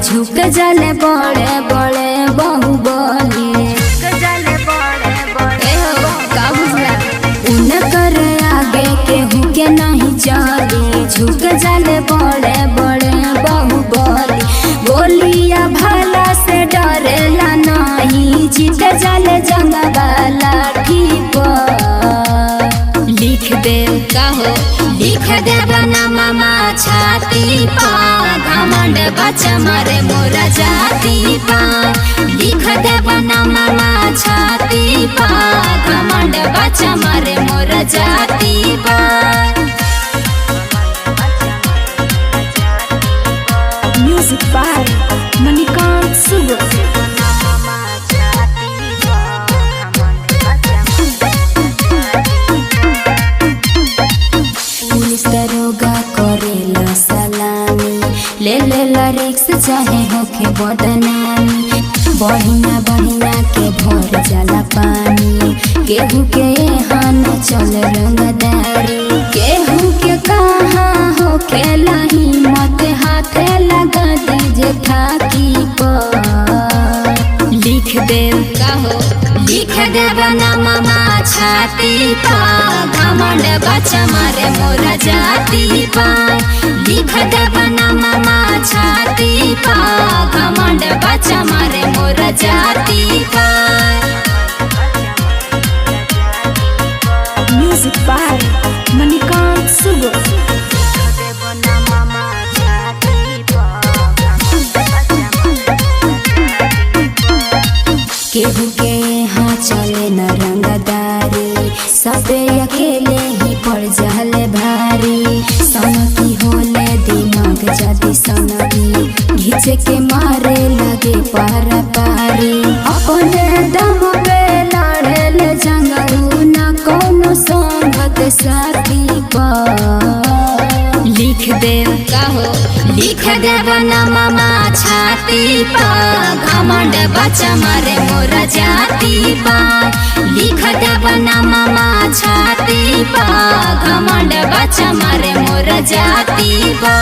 झुक जाले बड़े बड़े बाहुबली उनकर आगे केहू के नहीं चली। झुक जाले बड़े बड़े बाहुबली बोलिया भला से डरेला नहीं। जीत जाले जंगला ठीक लिख दे कहो लिख दे बना मामा छाती पा घमंड बच्चा मारे मोरा जाती पा। लिख दे बना मामा छाती पा घमंड बच्चा मारे मोरा जाती पा। Music by Manikant Subrat. दरोगा करेला सलामी ले ला रिक्स चाहे होके बदनामी। बढ़िया बढ़िया के भर जाला पानी केहू के यहाँ न चल रंगदारी। केहू के कहाँ होके लही मत हाथे लगा दीजे थाकी पर। लिख दे कहो लिख दे बना मामा छाती पा घमंड बच्चा मारे मोरा जाती पा। लिख दे बना मामा छाती पा घमंड बच्चा मारे मोरा जाती पा। Music by Manikant Subrat. केहू के यहाँ चले न रंगदारी सबे अकेले ही पड़ जाले भारी। सनकी होले दिमाग जाती सनकी घिचे के मारे लगे पारा पारी। अपने दम पे लड़े जंगलू न कोनो संगत साथी पर। लिख दे कहो लिख दे बना मामा छाती पा घमंड बच्चा मारे मोरा जाती पा। लिख दे बना मामा छाती पा घमंड बच्चा मारे मोरा जाती पा।